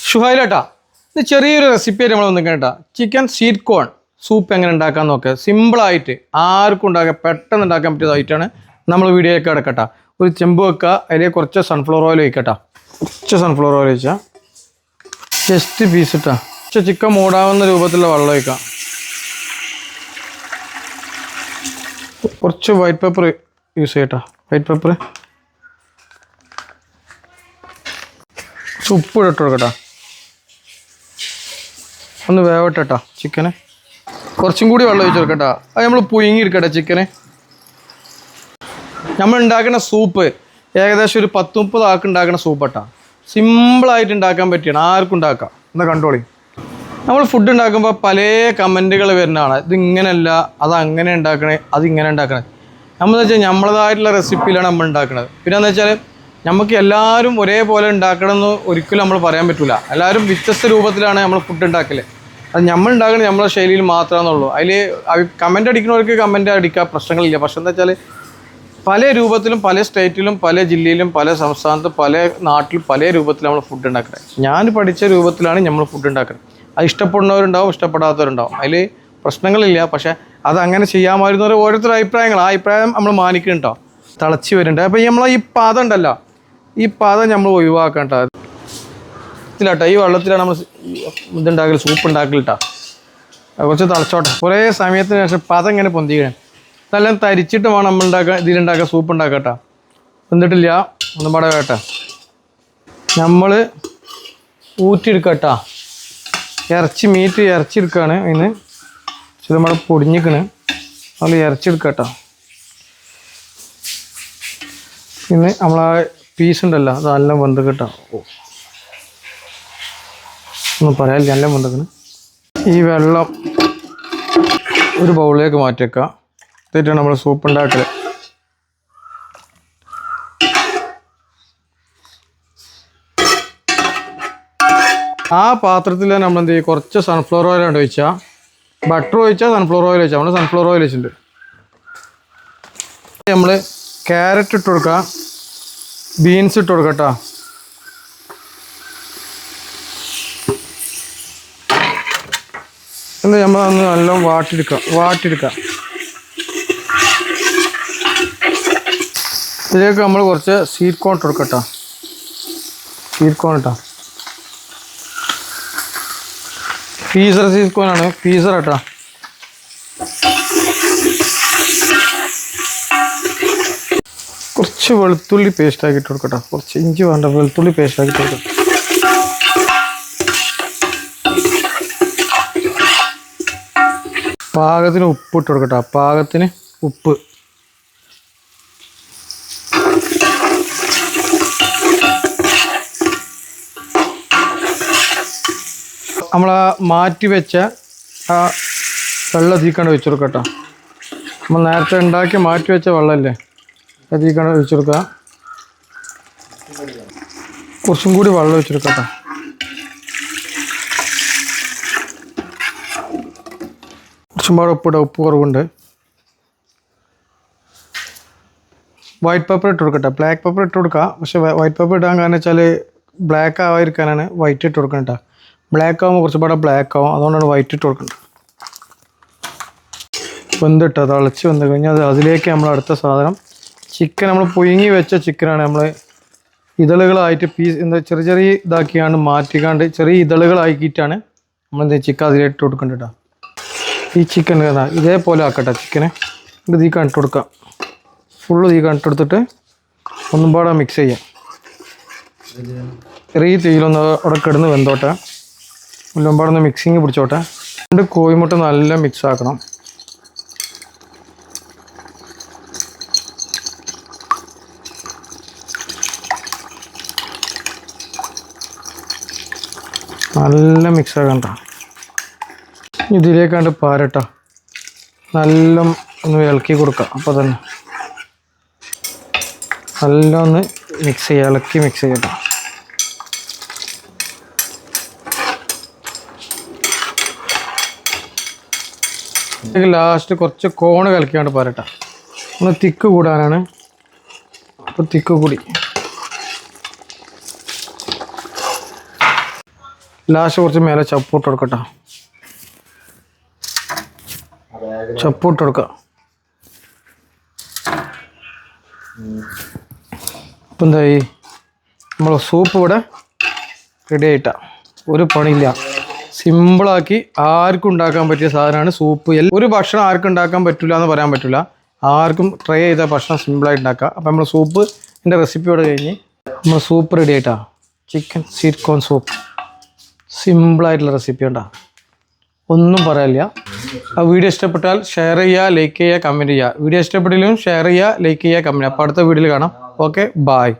ഷുഹൈലേട്ടാ, ഇത് ചെറിയൊരു റെസിപ്പി നമ്മൾ വന്നിട്ട് കേട്ടാ. ചിക്കൻ സ്വീറ്റ് കോൺ സൂപ്പ് എങ്ങനെ ഉണ്ടാക്കാൻ നോക്കുക. സിമ്പിളായിട്ട് ആർക്കും ഉണ്ടാക്കാം, പെട്ടെന്ന് ഉണ്ടാക്കാൻ പറ്റിയ ഐറ്റമാണ്. നമ്മൾ വീഡിയോയൊക്കെ കിടക്കട്ടാ. ഒരു ചെമ്പ് വെക്കുക, അതിലേക്ക് കുറച്ച് സൺഫ്ലവർ ഓയിൽ ഒഴിക്കട്ടാ. കുറച്ച് സൺഫ്ലവർ ഓയിൽ ഒഴിച്ചാൽ ജസ്റ്റ് പീസ് ഇട്ടാ. ചിക്കൻ മൂടാവുന്ന രൂപത്തിലുള്ള വെള്ളം ഒഴിക്കാം. കുറച്ച് വൈറ്റ് പേപ്പർ യൂസ് ചെയ്യട്ടാ. വൈറ്റ് പേപ്പർ ഉപ്പ് ഇട്ട് കൊടുക്കട്ടാ. ഒന്ന് വേവട്ടെട്ടാ ചിക്കന്. കുറച്ചും കൂടി വെള്ളം ഒഴിച്ച് കൊടുക്കട്ടാ. അത് നമ്മൾ പുഴുങ്ങി എടുക്കട്ടെ ചിക്കന്. നമ്മൾ ഉണ്ടാക്കുന്ന സൂപ്പ് ഏകദേശം ഒരു 10-30 ആൾക്ക് ഉണ്ടാക്കുന്ന സൂപ്പട്ടാ. സിമ്പിളായിട്ട് ഉണ്ടാക്കാൻ പറ്റിയാണ്, ആർക്കും ഉണ്ടാക്കാം. എന്നാ കണ്ടോളി. നമ്മൾ ഫുഡ് ഉണ്ടാക്കുമ്പോൾ പല കമൻറ്റുകൾ വരുന്നതാണ്. ഇതിങ്ങനെയല്ല, അതങ്ങനെ ഉണ്ടാക്കണേ, അതിങ്ങനെ ഉണ്ടാക്കണേ. നമ്മളെന്ന് വെച്ചാൽ നമ്മളതായിട്ടുള്ള റെസിപ്പിയിലാണ് നമ്മൾ ഉണ്ടാക്കുന്നത്. പിന്നെ എന്ന് വെച്ചാൽ നമുക്ക് എല്ലാവരും ഒരേപോലെ ഉണ്ടാക്കണമെന്ന് ഒരിക്കലും നമ്മൾ പറയാൻ പറ്റില്ല. എല്ലാവരും വ്യത്യസ്ത രൂപത്തിലാണ് നമ്മൾ ഫുഡ് ഉണ്ടാക്കൽ. അത് നമ്മൾ ഉണ്ടാക്കുന്നത് നമ്മളെ ശൈലിയിൽ മാത്രമാണെന്നുള്ളൂ. അതിൽ കമൻ്റ് അടിക്കുന്നവർക്ക് കമൻ്റ് അടിക്കുക, പ്രശ്നങ്ങളില്ല. പക്ഷെ എന്താ വെച്ചാൽ പല രൂപത്തിലും പല സ്റ്റേറ്റിലും പല ജില്ലയിലും പല സംസ്ഥാനത്തും പല നാട്ടിലും പല രൂപത്തിലും നമ്മൾ ഫുഡ് ഉണ്ടാക്കുന്നത്. ഞാൻ പഠിച്ച രൂപത്തിലാണ് നമ്മൾ ഫുഡ് ഉണ്ടാക്കുന്നത്. അത് ഇഷ്ടപ്പെടുന്നവരുണ്ടാവും, ഇഷ്ടപ്പെടാത്തവരുണ്ടാവും. അതിൽ പ്രശ്നങ്ങളില്ല. പക്ഷേ അതങ്ങനെ ചെയ്യാമായിരുന്നവർ ഓരോരുത്തരുടെ അഭിപ്രായങ്ങൾ, ആ അഭിപ്രായം നമ്മൾ മാനിക്കുന്നുണ്ടോ. തിളച്ച് വരുന്നുണ്ട്. അപ്പോൾ നമ്മൾ ഈ പാദം ഉണ്ടല്ലോ, ഈ പാദം നമ്മൾ ഒഴിവാക്കണ്ട. ഇതിലാട്ടോ, ഈ വെള്ളത്തിലാണ് നമ്മൾ ഇതുണ്ടാക്കൽ, സൂപ്പ് ഉണ്ടാക്കലിട്ടാ. കുറച്ച് തിളച്ചോട്ടെ. കുറേ സമയത്തിന് ശേഷം പാദം ഇങ്ങനെ പൊന്തിക്കണം. നല്ല തരിച്ചിട്ട് വേണം നമ്മൾ ഉണ്ടാക്കാൻ, ഇതിലുണ്ടാക്കാൻ, സൂപ്പ് ഉണ്ടാക്കട്ടാ. എന്നിട്ടില്ല ഒന്നും പാടെ വേട്ടെ. നമ്മൾ ഊറ്റിയെടുക്കട്ടാ. മീറ്റ് ഇറച്ചി എടുക്കുകയാണ്. അതിന് ഇത് നമ്മുടെ പൊടിഞ്ഞിക്കണ്. നമ്മൾ ഇറച്ചി എടുക്കട്ടാ. പിന്നെ നമ്മളാ പീസ് ഉണ്ടല്ലോ, അത് നല്ല വെന്ത് കിട്ടാം. ഒന്നും പറയാനില്ല, നല്ല വെന്തക്കണ്. ഈ വെള്ളം ഒരു ബൗളിലേക്ക് മാറ്റി വെക്കാം. എന്നിട്ടാണ് നമ്മൾ സൂപ്പ് ഉണ്ടാക്കൽ. ആ പാത്രത്തിൽ നമ്മൾ എന്ത് ചെയ്യും, കുറച്ച് സൺഫ്ലവർ ഓയിൽ കൊണ്ട് ഒഴിച്ചാൽ, ബട്ടർ ഒഴിച്ചാൽ സൺഫ്ലവർ ഓയിൽ ഒഴിച്ചാൽ, നമ്മൾ സൺഫ്ലവർ ഓയിൽ വെച്ചിട്ടുണ്ട്. നമ്മൾ ക്യാരറ്റ് ഇട്ട് കൊടുക്കുക, ബീൻസ് ഇട്ട് കൊടുക്കട്ടോ. എന്നിട്ട് നമ്മളൊന്ന് നല്ല വാട്ടിയെടുക്കാം. ഇതിലേക്ക് നമ്മൾ കുറച്ച് സ്വീറ്റ് കോൺ ഇട്ട് കൊടുക്കട്ടോ. സ്വീറ്റ് കോൺ ഇട്ടാ, പീസർ സ്വീറ്റ് കോണാണ്, പീസർ ഇട്ടാ. കുറച്ച് വെളുത്തുള്ളി പേസ്റ്റ് ആക്കിയിട്ട് കൊടുക്കട്ടോ. കുറച്ച് ഇഞ്ചി വേണ്ട, വെളുത്തുള്ളി പേസ്റ്റ് ആക്കിയിട്ട് കൊടുക്കട്ടെ. പാകത്തിന് ഉപ്പ് ഇട്ട് കൊടുക്കട്ടോ. പാകത്തിന് ഉപ്പ്. നമ്മൾ മാറ്റി വെച്ച ആ വെള്ളം തീക്കണ്ട് വെച്ച് കൊടുക്കട്ടോ. നമ്മൾ നേരത്തെ ഉണ്ടാക്കി മാറ്റി വെച്ച വെള്ളമല്ലേ, അതിലേക്കാണ് ഒഴിച്ചു കൊടുക്കുക. കുറച്ചും കൂടി വെള്ളം ഒഴിച്ചെടുക്കട്ടോ. കുറച്ചും പാടെ ഉപ്പ് കുറവുണ്ട്. വൈറ്റ് പേപ്പർ ഇട്ട് കൊടുക്കട്ടെ. ബ്ലാക്ക് പേപ്പർ ഇട്ട് കൊടുക്കുക. പക്ഷേ വൈറ്റ് പേപ്പർ ഇടാൻ കാരണം വെച്ചാൽ ബ്ലാക്ക് ആവാതിരിക്കാനാണ് വൈറ്റ് ഇട്ട് കൊടുക്കണം കേട്ടോ. ബ്ലാക്ക് ആകുമ്പോൾ കുറച്ചും പാടെ ബ്ലാക്ക് ആവും, അതുകൊണ്ടാണ് വൈറ്റ് ഇട്ട് കൊടുക്കേണ്ടത്. വെന്തിട്ടോ, തിളച്ച് വന്നു കഴിഞ്ഞാൽ അതിലേക്ക് നമ്മൾ അടുത്ത സാധനം ചിക്കൻ, നമ്മൾ പുഴുങ്ങി വെച്ച ചിക്കനാണ്. നമ്മൾ ഇതളുകളായിട്ട് എന്താ ചെറിയ ഇതാക്കിയാണ് മാറ്റിക്കാണ്ട് ചെറിയ ഇതളുകളാക്കിയിട്ടാണ് നമ്മൾ ചിക്കൻ അതിലേക്ക് ഇട്ട് കൊടുക്കേണ്ടത് കേട്ടോ. ഈ ചിക്കൻ ഇതേപോലെ ആക്കട്ടെ. ചിക്കന് ഇത് തീ കണ്ടിട്ട് കൊടുക്കാം. ഫുള്ള് തീ കണ്ടിട്ട് കൊടുത്തിട്ട് ഒന്നും പാടെ മിക്സ് ചെയ്യാം. ചെറിയ തീയിലൊന്ന് അവിടെ കിടന്ന് വെന്തോട്ടെ. എല്ലാം പാടെ ഒന്ന് മിക്സിങ് പിടിച്ചോട്ടെ. 2 കോഴിമുട്ട നല്ല മിക്സ് ആക്കണം. നല്ല മിക്സ് ആക്കണ്ട. ഇതിലേക്കാണ്ട് പാരട്ട. നല്ല ഒന്ന് ഇളക്കി കൊടുക്കാം. അപ്പോൾ തന്നെ നല്ല ഒന്ന് മിക്സ് ചെയ്യുക, ഇളക്കി മിക്സ് ചെയ്യട്ടെ. ലാസ്റ്റ് കുറച്ച് കോണ് കലക്കിയാണ്ട് പാരട്ട. ഒന്ന് തിക്ക് കൂടാനാണ്. അപ്പോൾ തിക്ക് കൂടി ലാസ്റ്റ് കുറച്ച് മേലെ ചപ്പ് ഇട്ട് കൊടുക്കട്ടോ. ചപ്പ് ഇട്ട് കൊടുക്കുക. ഇപ്പം എന്തായി നമ്മളെ സൂപ്പ് ഇവിടെ റെഡി ആയിട്ടാ. ഒരു പണിയില്ല, സിമ്പിളാക്കി ആർക്കും ഉണ്ടാക്കാൻ പറ്റിയ സാധനമാണ് സൂപ്പ്. ഒരു ഭക്ഷണം ആർക്കും ഉണ്ടാക്കാൻ പറ്റില്ല എന്ന് പറയാൻ പറ്റില്ല, ആർക്കും ട്രൈ ചെയ്ത ഭക്ഷണം സിമ്പിളായിട്ട് ഉണ്ടാക്കുക. അപ്പം നമ്മൾ സൂപ്പിൻ്റെ റെസിപ്പിയോട് കഴിഞ്ഞ് നമ്മൾ സൂപ്പ് റെഡി ആയിട്ടാ. ചിക്കൻ സ്വീറ്റ് കോൺ സൂപ്പ് സിമ്പിളായിട്ടുള്ള റെസിപ്പി ഉണ്ടാ, ഒന്നും പറയാനില്ല. ആ വീഡിയോ ഇഷ്ടപ്പെട്ടാൽ ഷെയർ ചെയ്യുക, ലൈക്ക് ചെയ്യുക, കമൻറ്റ് ചെയ്യുക. വീഡിയോ ഇഷ്ടപ്പെട്ടില്ലെങ്കിലും ഷെയർ ചെയ്യുക, ലൈക്ക് ചെയ്യുക, കമൻറ്റ്. അപ്പോൾ അടുത്ത വീഡിയോയിൽ കാണാം. Okay, bye.